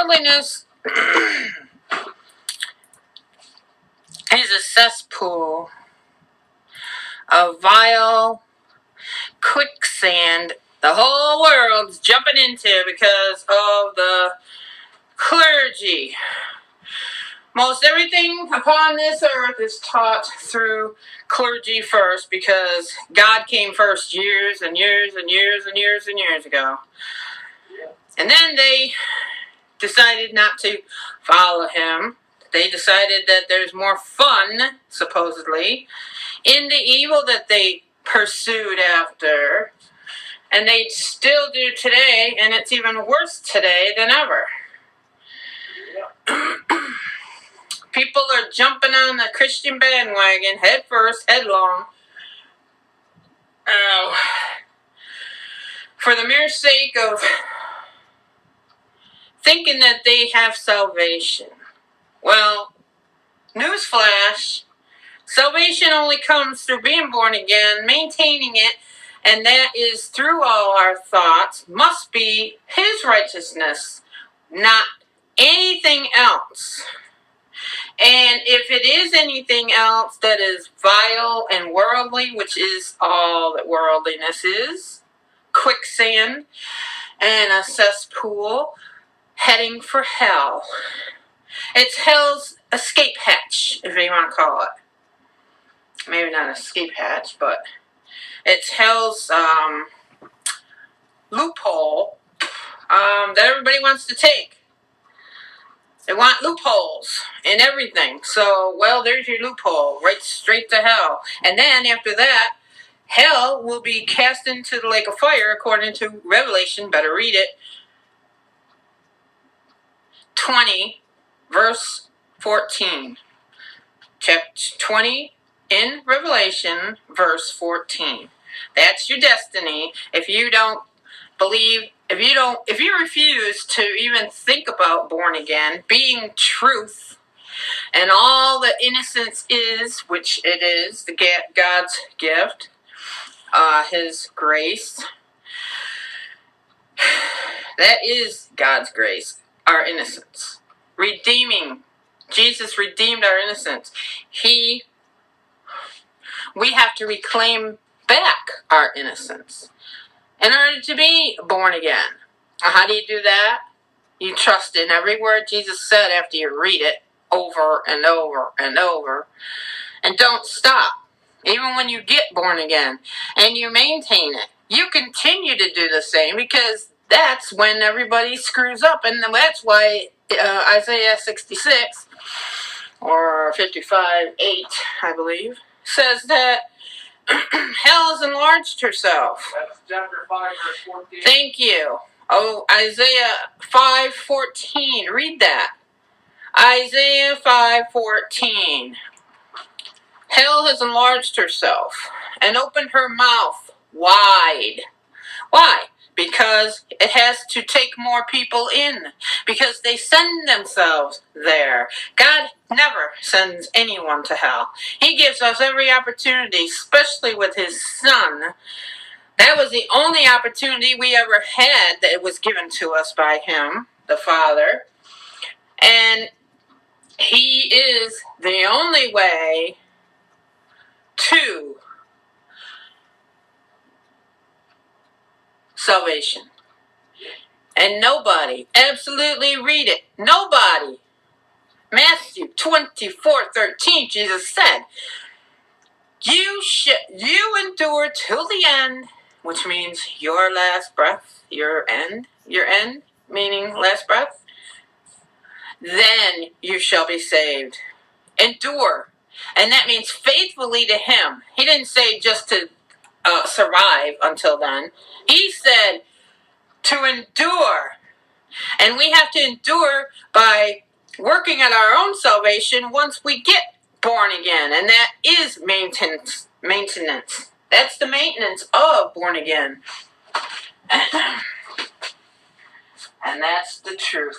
worldliness is a cesspool of vile quicksand the whole world's jumping into because of the clergy. Most everything upon this earth is taught through clergy first because God came first years and years and years and years and years ago. And then they decided not to follow him. They decided that there's more fun, supposedly, in the evil that they pursued after. And they still do today, and it's even worse today than ever. People are jumping on the Christian bandwagon head first, headlong, for the mere sake of thinking that they have salvation. Well, newsflash, salvation only comes through being born again, maintaining it, and that is through all our thoughts, must be his righteousness, not anything else. And if it is anything else that is vile and worldly, which is all that worldliness is, quicksand and a cesspool heading for hell. It's hell's escape hatch, if you want to call it. Maybe not escape hatch, but it's hell's loophole that everybody wants to take. They want loopholes in everything. So, well, there's your loophole, right straight to hell. And then after that, hell will be cast into the lake of fire according to Revelation. Better read it. 20, verse 14. Chapter 20 in Revelation, verse 14. That's your destiny. If you don't believe, if you refuse to even think about born again, being truth, and all that innocence is, which it is, God's gift, his grace, that is God's grace, our innocence. Redeeming. Jesus redeemed our innocence. We have to reclaim back our innocence in order to be born again. How do you do that? You trust in every word Jesus said after you read it over and over and over. And don't stop. Even when you get born again and you maintain it, you continue to do the same because that's when everybody screws up. And that's why Isaiah 66 or 55:8, I believe, says that hell has enlarged herself. That's chapter 5, verse 14. Thank you. Oh, Isaiah 5:14. Read that. Isaiah 5:14. Hell has enlarged herself and opened her mouth wide. Why? Because it has to take more people in. Because they send themselves there. God never sends anyone to hell. He gives us every opportunity, especially with his Son. That was the only opportunity we ever had that was given to us by him, the Father. And he is the only way to salvation. And nobody, absolutely read it, nobody. Matthew 24:13, Jesus said, you endure till the end, which means your last breath, your end meaning last breath, then you shall be saved. Endure. And that means faithfully to him. He didn't say just to survive until then. He said to endure. And we have to endure by working at our own salvation once we get born again. And that is maintenance. That's the maintenance of born again. And that's the truth.